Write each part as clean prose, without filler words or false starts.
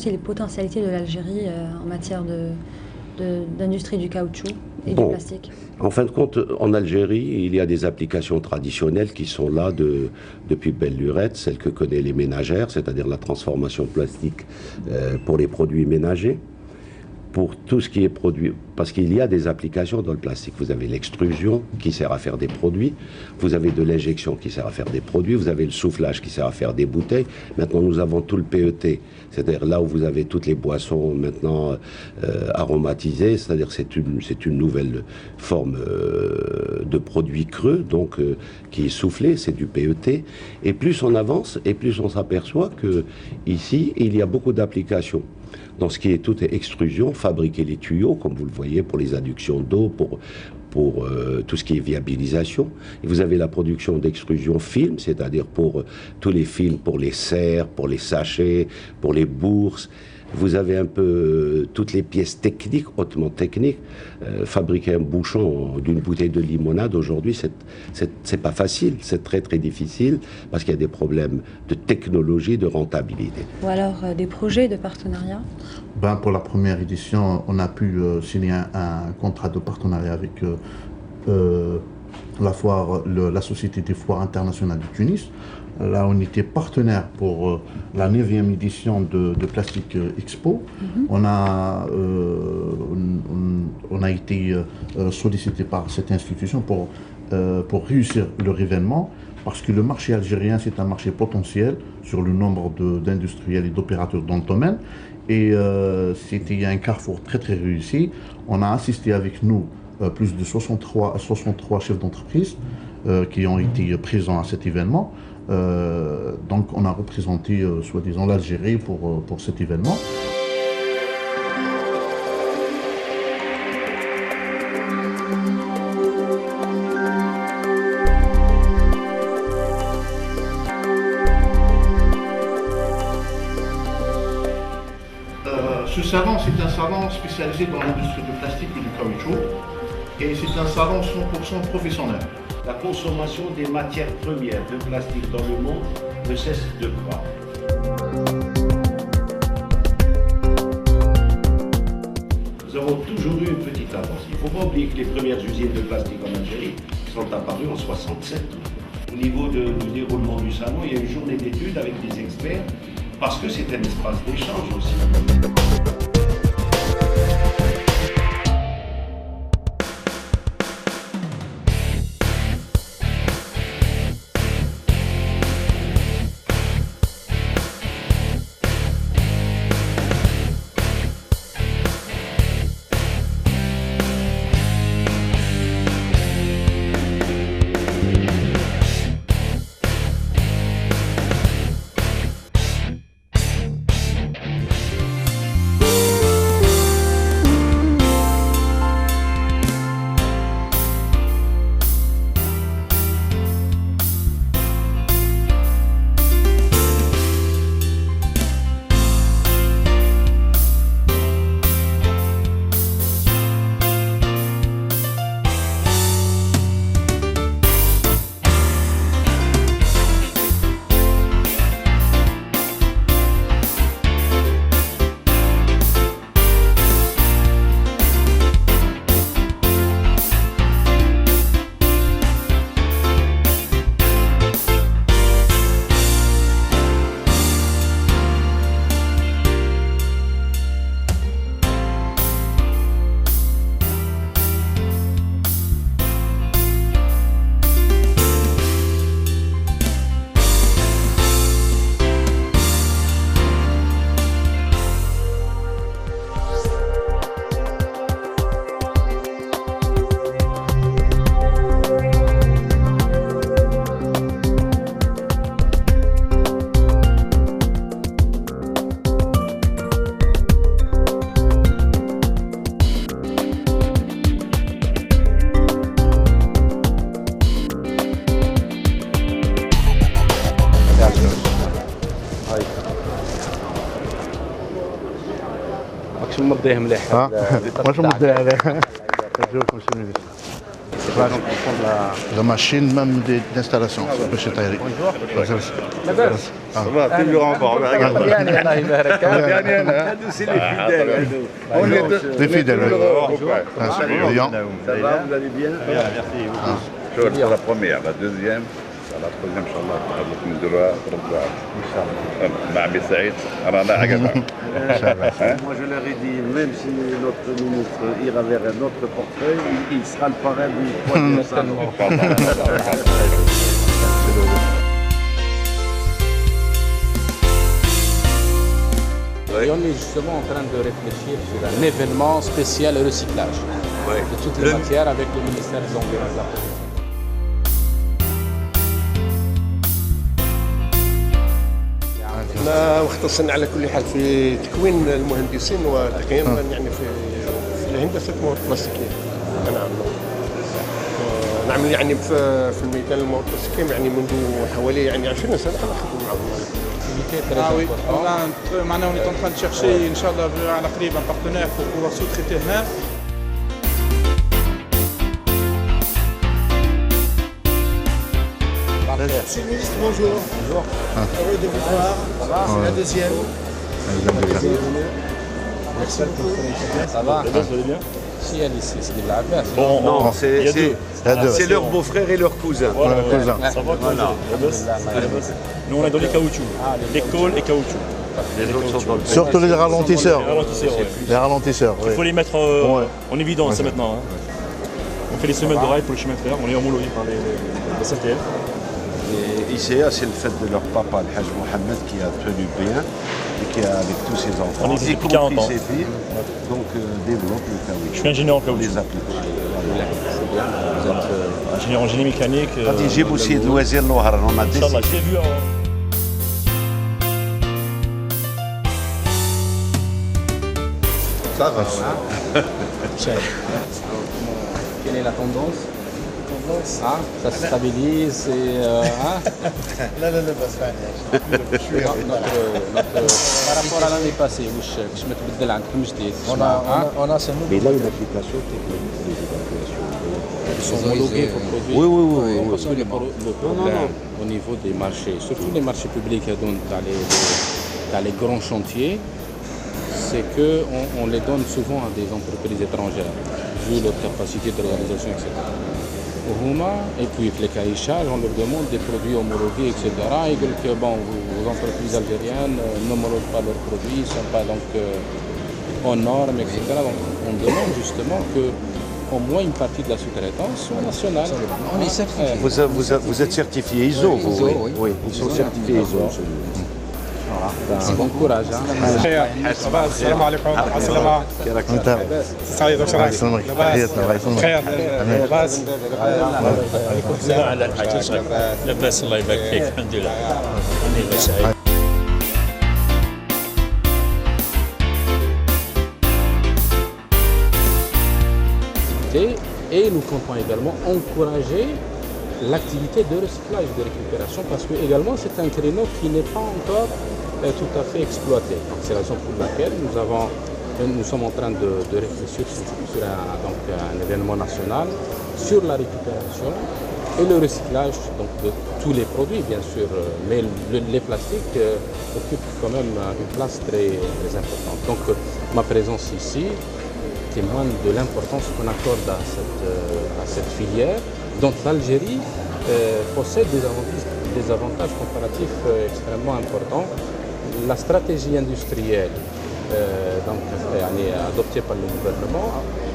aussi les potentialités de l'Algérie en matière d'industrie du caoutchouc et du plastique? En fin de compte, en Algérie, il y a des applications traditionnelles qui sont là depuis belle lurette, celles que connaissent les ménagères, c'est-à-dire la transformation plastique pour les produits ménagers. Pour tout ce qui est produit, parce qu'il y a des applications dans le plastique. Vous avez l'extrusion qui sert à faire des produits, vous avez de l'injection qui sert à faire des produits, vous avez le soufflage qui sert à faire des bouteilles. Maintenant, nous avons tout le PET, c'est-à-dire là où vous avez toutes les boissons maintenant aromatisées, c'est-à-dire c'est une nouvelle forme de produit creux, donc qui est soufflé, c'est du PET. Et plus on avance, et plus on s'aperçoit que ici, il y a beaucoup d'applications. Dans ce qui est toute extrusion, fabriquer les tuyaux, comme vous le voyez, pour les adductions d'eau, pour tout ce qui est viabilisation. Et vous avez la production d'extrusion film, c'est-à-dire pour tous les films, pour les serres, pour les sachets, pour les bourses. Vous avez un peu toutes les pièces techniques, hautement techniques. Fabriquer un bouchon d'une bouteille de limonade aujourd'hui, c'est pas facile, c'est très très difficile parce qu'il y a des problèmes de technologie, de rentabilité. Ou alors des projets de partenariat? Pour la première édition, on a pu signer un contrat de partenariat avec la Société des foires internationales du Tunis. Là, on était partenaire pour la 9e édition de Plastic Expo. On a été sollicité par cette institution pour réussir leur événement, parce que le marché algérien, c'est un marché potentiel sur le nombre d'industriels et d'opérateurs dans le domaine. Et c'était un carrefour très très réussi. On a assisté avec nous plus de 63 chefs d'entreprise qui ont été présents à cet événement. Donc on a représenté soi-disant l'Algérie pour cet événement. Ce salon, c'est un salon spécialisé dans l'industrie du plastique et du caoutchouc, et c'est un salon 100% professionnel. La consommation des matières premières de plastique dans le monde ne cesse de croître. Nous avons toujours eu une petite avance. Il ne faut pas oublier que les premières usines de plastique en Algérie sont apparues en 67. Au niveau du déroulement du salon, il y a une journée d'études avec des experts, parce que c'est un espace d'échange aussi. ماكش مضيه مليح واش مضيه عليه نجيوكم شي مليح La machine, même d'installation. باش يطيري. لاباس toujours en forme. يعني الله يبارك هادو سي لي فيديل هادو. Les fidèles. Brillant. Ça va, vous allez bien? Bien, merci. C'est la première, la deuxième. La troisième, Inch'Allah, nous نديروها ربع. إن شاء الله. مع عمي سعيد رانا عقبها. Moi, je leur ai dit, même si notre ministre ira vers un autre portefeuille, il sera le parrain du troisième salon. Et on est justement en train de réfléchir sur un événement spécial recyclage de toutes les matières avec le ministère des Environnements. احنا مختصين على كل حال في تكوين المهندسين وتقييم يعني في الهندسه المواد البلاستيكيه. نعمل يعني في الميدان المواد البلاستيكيه يعني منذ حوالي يعني 20 سنه انا خدمت معهم. Oui, maintenant on est en train de chercher, Inch'Allah, à la clé un partenaire pour pouvoir sous-traiter là. Monsieur le ministre, bonjour. Bonjour. Heureux de vous voir. C'est la deuxième. Merci beaucoup. Ça va? Vous allez bien? Si, elle ici, c'est de la base. Non, c'est leur beau-frère et leur cousin. Voilà, cousin. Ça va, voilà. Nous, on est dans les caoutchoucs. Les cols et caoutchoucs. Les autres sont dans le Surtout les ralentisseurs. Les ralentisseurs, ouais. Les ralentisseurs, Il faut oui. les mettre en évidence maintenant. Hein. On fait les semelles de rail pour les chemins de fer. On est homologué par les SATL. Et ICA, c'est le fait de leur papa, le Hajj Mohamed, qui a tenu bien et qui a, avec tous ses enfants, On existe y depuis 40 compris ans. ses filles, donc développe le caoutchouc. Je suis ingénieur en Pour caoutchouc. les applications. C'est bien. Vous êtes Ingénieur en génie mécanique. قد يجيبوا سيد الوزير الوهران on a Inch'Allah, décidé. je l'ai vu avant. Ça va. Quelle est la tendance? Ah, ça se stabilise et لا لا لا بس par rapport à l'année passée, واش متبدل عندكم جديد؟ On a ce nouveau. Mais il a une application technique pour les évacuations. Ils sont homologués pour produire. Oui. Parce que le problème au niveau des marchés, surtout les marchés publics dans les grands chantiers, c'est qu'on les donne souvent à des entreprises étrangères, vu leur capacité d'organisation, etc. Et puis avec les cahiers charges, on leur demande des produits homologués, etc. Ils disent que bon, vos entreprises algériennes n'homologuent pas leurs produits, ils ne sont pas donc aux normes, etc. Donc on demande justement que au moins une partie de la sous-traitance soit nationale. On est certifié. Vous êtes certifié ISO, vous, ISO, oui. oui. Ils sont certifiés ISO. Bon courage. السلام عليكم. السلامة. انت سعيد الله وسعيد. يسلمك تحياتنا الله يسلمك خير. لاباس. على الحاج صغير. لاباس الله يبارك فيك الحمد لله. أنا سعيد. Et nous comptons également encourager l'activité de recyclage, de récupération, parce que également c'est un créneau qui n'est pas encore tout à fait exploité. Donc c'est la raison pour laquelle nous sommes en train de réfléchir sur un événement national sur la récupération et le recyclage donc, de tous les produits bien sûr, mais les plastiques occupent quand même une place très, très importante. Donc ma présence ici témoigne de l'importance qu'on accorde à cette filière dont l'Algérie possède des avantages comparatifs extrêmement importants. La stratégie industrielle adoptée par le gouvernement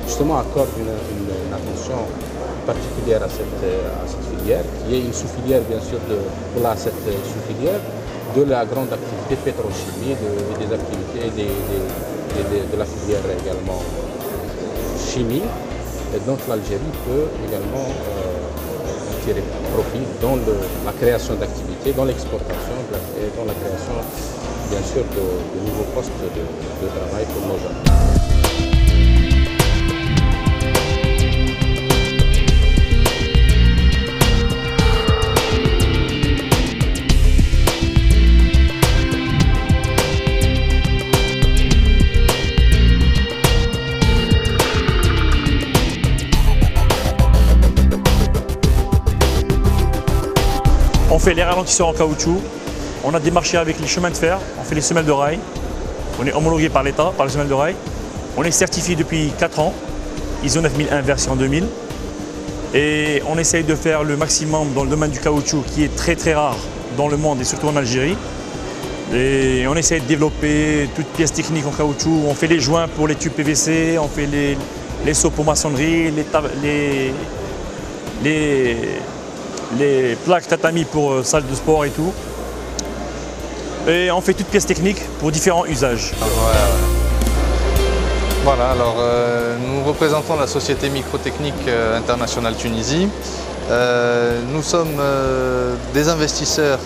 justement accorde une attention particulière à cette filière, qui est une sous-filière bien sûr de cette sous-filière de la grande activité pétrochimie, des activités de la filière également chimie, et donc l'Algérie peut également tirer profit dans la création d'activités, dans l'exportation et dans la création bien sûr de nouveaux postes de travail pour nos jeunes. On fait les ralentisseurs en caoutchouc. On a démarché avec les chemins de fer. On fait les semelles de rail. On est homologué par l'État, par les semelles de rail. On est certifié depuis 4 ans. ISO 9001 version 2000. Et on essaye de faire le maximum dans le domaine du caoutchouc qui est très très rare dans le monde et surtout en Algérie. Et on essaye de développer toutes pièces techniques en caoutchouc. On fait les joints pour les tubes PVC, on fait les seaux pour maçonnerie, les plaques tatami pour salle de sport et tout. Et on fait toutes pièces techniques pour différents usages. Voilà, alors nous représentons la société Microtechnique Internationale Tunisie. Nous sommes des investisseurs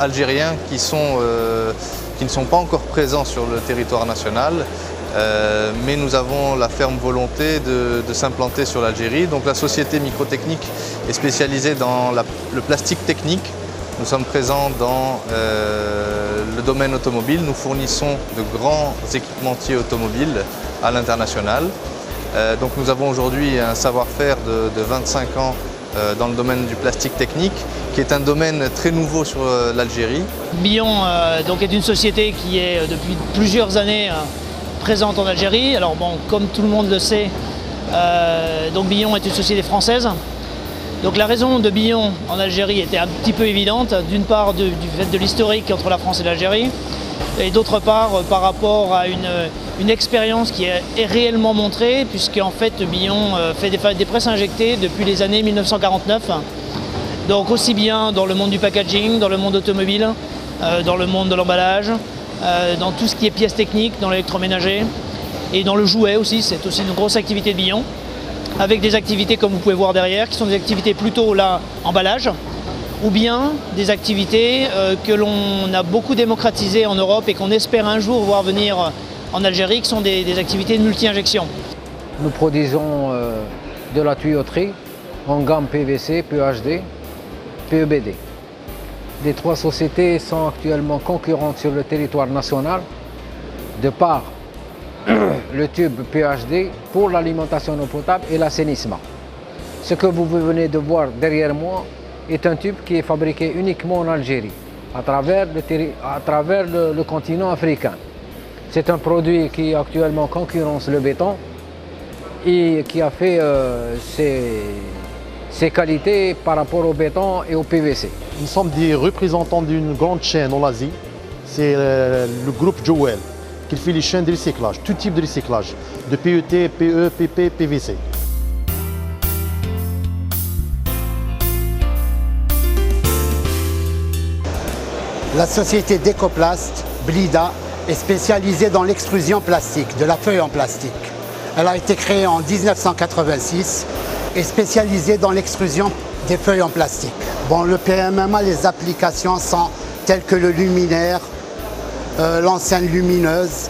algériens qui ne sont pas encore présents sur le territoire national, mais nous avons la ferme volonté de s'implanter sur l'Algérie. Donc la société Microtechnique est spécialisée dans le plastique technique. Nous sommes présents dans le domaine automobile. Nous fournissons de grands équipementiers automobiles à l'international. Donc nous avons aujourd'hui un savoir-faire de 25 ans dans le domaine du plastique technique, qui est un domaine très nouveau sur l'Algérie. Billon donc est une société qui est depuis plusieurs années présente en Algérie. Alors bon, comme tout le monde le sait, donc Billon est une société française. Donc la raison de Billon en Algérie était un petit peu évidente, d'une part du fait de l'historique entre la France et l'Algérie, et d'autre part par rapport à une expérience qui est réellement montrée, puisqu'en fait Billon fait des presses injectées depuis les années 1949. Donc aussi bien dans le monde du packaging, dans le monde automobile, dans le monde de l'emballage, dans tout ce qui est pièces techniques, dans l'électroménager et dans le jouet aussi, c'est aussi une grosse activité de Billon, avec des activités comme vous pouvez voir derrière, qui sont des activités plutôt là, emballage, ou bien des activités que l'on a beaucoup démocratisées en Europe et qu'on espère un jour voir venir en Algérie, qui sont des activités de multi-injection. Nous produisons de la tuyauterie en gamme PVC, PEHD, PEBD. Les 3 sociétés sont actuellement concurrentes sur le territoire national de par le tube PEHD pour l'alimentation en eau potable et l'assainissement. Ce que vous venez de voir derrière moi est un tube qui est fabriqué uniquement en Algérie, à travers le continent africain. C'est un produit qui actuellement concurrence le béton et qui a fait ses qualités par rapport au béton et au PVC. Nous sommes des représentants d'une grande chaîne en Asie, c'est le groupe Jowel, qui fait les chaînes de recyclage, tout type de recyclage, de PET, PE, PP, PVC. La société Decoplast, Blida, est spécialisée dans l'extrusion plastique, de la feuille en plastique. Elle a été créée en 1986 et spécialisée dans l'extrusion des feuilles en plastique. Bon, le PMMA, les applications sont telles que le luminaire, l'enceinte lumineuse,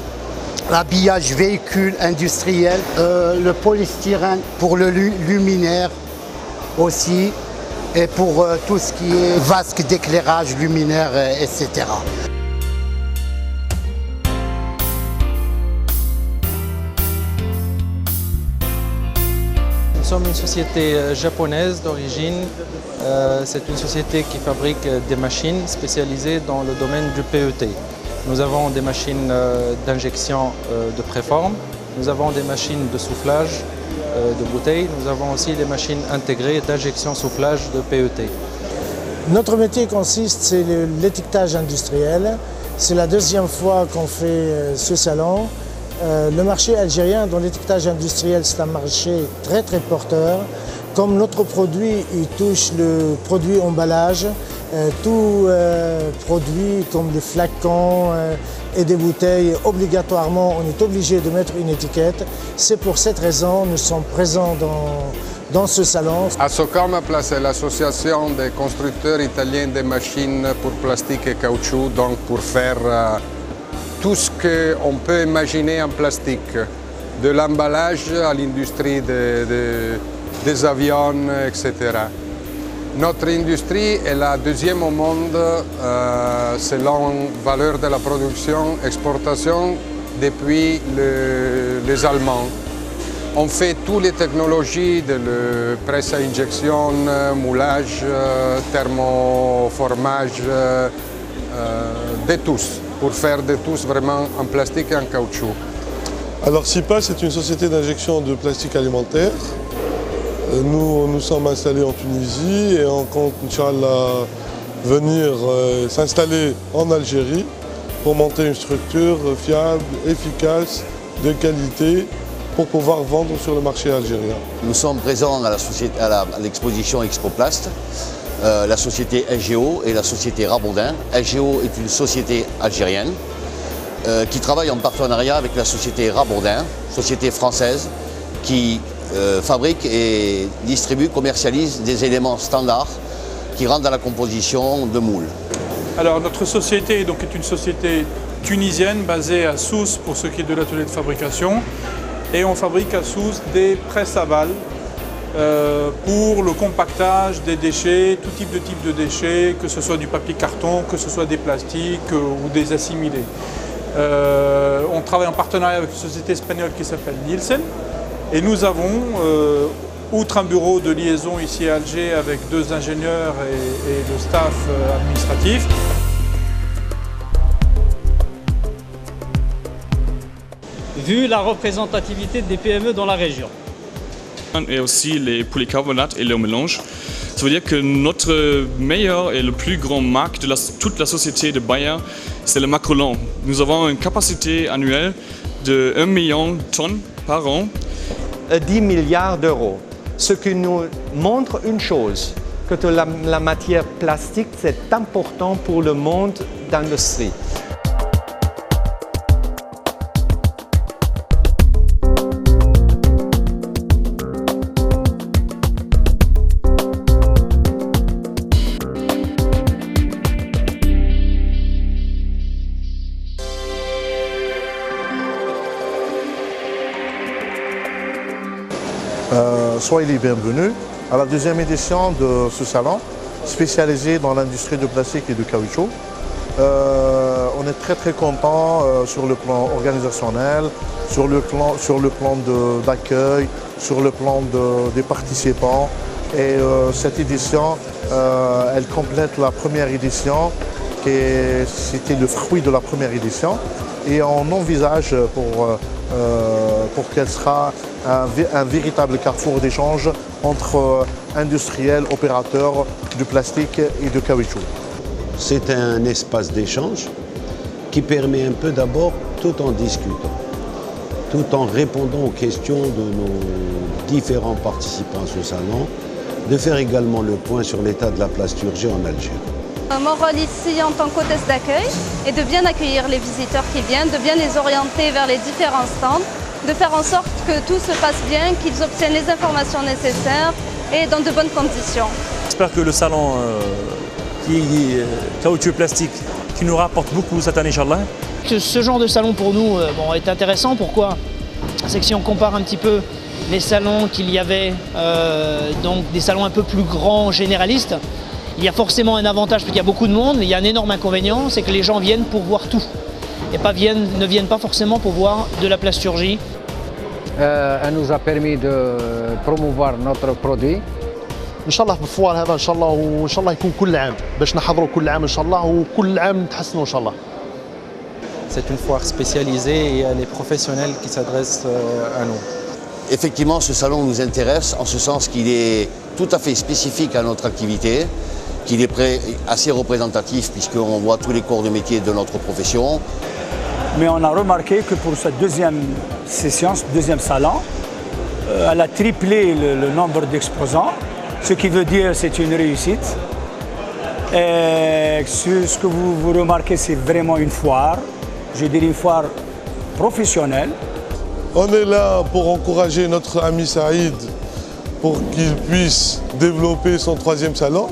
l'habillage véhicule industriel, le polystyrène pour le luminaire aussi, et pour tout ce qui est vasque d'éclairage luminaire, etc. Nous sommes une société japonaise d'origine. C'est une société qui fabrique des machines spécialisées dans le domaine du PET. Nous avons des machines d'injection de préforme, nous avons des machines de soufflage de bouteilles, nous avons aussi des machines intégrées d'injection soufflage de PET. Notre métier consiste, c'est l'étiquetage industriel. C'est la 2e fois qu'on fait ce salon. Le marché algérien dans l'étiquetage industriel, c'est un marché très porteur. Comme notre produit, il touche le produit emballage, tout produit comme des flacons et des bouteilles, obligatoirement, on est obligé de mettre une étiquette. C'est pour cette raison que nous sommes présents dans ce salon. Assocom Place est l'association des constructeurs italiens de machines pour plastique et caoutchouc, donc pour faire tout ce qu'on peut imaginer en plastique, de l'emballage à l'industrie des avions, etc. Notre industrie est la 2e au monde selon valeur de la production, exportation depuis les Allemands. On fait toutes les technologies de la presse à injection, moulage, thermoformage, de tous, pour faire de tous vraiment en plastique et en caoutchouc. Alors SIPA, c'est une société d'injection de plastique alimentaire. Nous sommes installés en Tunisie et on compte, Inch'Allah, venir s'installer en Algérie pour monter une structure fiable, efficace, de qualité, pour pouvoir vendre sur le marché algérien. Nous sommes présents à l'exposition Expoplast, la société LGO et la société Rabondin. LGO est une société algérienne qui travaille en partenariat avec la société Rabondin, société française qui fabrique et distribue, commercialise des éléments standards qui rentrent dans la composition de moules. Alors notre société donc, est une société tunisienne basée à Sousse pour ce qui est de l'atelier de fabrication. Et on fabrique à Sousse des presses à balles pour le compactage des déchets, tout type de déchets, que ce soit du papier carton, que ce soit des plastiques ou des assimilés. On travaille en partenariat avec une société espagnole qui s'appelle Nielsen. Et nous avons, outre un bureau de liaison ici à Alger avec 2 ingénieurs et le staff administratif, vu la représentativité des PME dans la région. Et aussi les polycarbonates et leur mélange. Ça veut dire que notre meilleure et le plus grand marque de toute la société de Bayer, c'est le Macrolon. Nous avons une capacité annuelle de 1 million de tonnes par an. 10 milliards d'euros, ce qui nous montre une chose, que la matière plastique, c'est important pour le monde d'industrie. Soyez les bienvenus à la 2e édition de ce salon spécialisé dans l'industrie du plastique et du caoutchouc. On est très content sur le plan organisationnel, sur le plan d'accueil, sur le plan des participants. Et cette édition, elle complète la première édition, c'était le fruit de la première édition. Et on envisage pour qu'elle sera un véritable carrefour d'échange entre industriels, opérateurs du plastique et du caoutchouc. C'est un espace d'échange qui permet un peu d'abord, tout en discutant, tout en répondant aux questions de nos différents participants à ce salon, de faire également le point sur l'état de la plasturgie en Algérie. Mon rôle ici en tant qu'hôtesse d'accueil est de bien accueillir les visiteurs qui viennent, de bien les orienter vers les différents stands, de faire en sorte que tout se passe bien, qu'ils obtiennent les informations nécessaires et dans de bonnes conditions. J'espère que le salon caoutchouc plastique qui nous rapporte beaucoup cette année, Inch'Allah. Ce genre de salon pour nous est intéressant. Pourquoi? C'est que si on compare un petit peu les salons qu'il y avait, donc des salons un peu plus grands, généralistes, il y a forcément un avantage parce qu'il y a beaucoup de monde, mais il y a un énorme inconvénient, c'est que les gens viennent pour voir tout. Et ne viennent pas forcément pour voir de la plasturgie. Elle nous a permis de promouvoir notre produit. ان شاء الله بالفوار هذا ان شاء الله وان شاء الله يكون كل عام باش نحضروا كل عام ان شاء الله وكل عام نتحسنوا ان شاء الله. C'est une foire spécialisée et il y a les professionnels qui s'adressent à nous. Effectivement, ce salon nous intéresse en ce sens qu'il est tout à fait spécifique à notre activité, qu'il est assez représentatif puisqu'on voit tous les corps de métier de notre profession. Mais on a remarqué que pour cette 2e session, ce 2e salon, elle a triplé le nombre d'exposants, ce qui veut dire que c'est une réussite. Et ce que vous remarquez, c'est vraiment une foire, je dirais une foire professionnelle. On est là pour encourager notre ami Saïd pour qu'il puisse développer son 3e salon.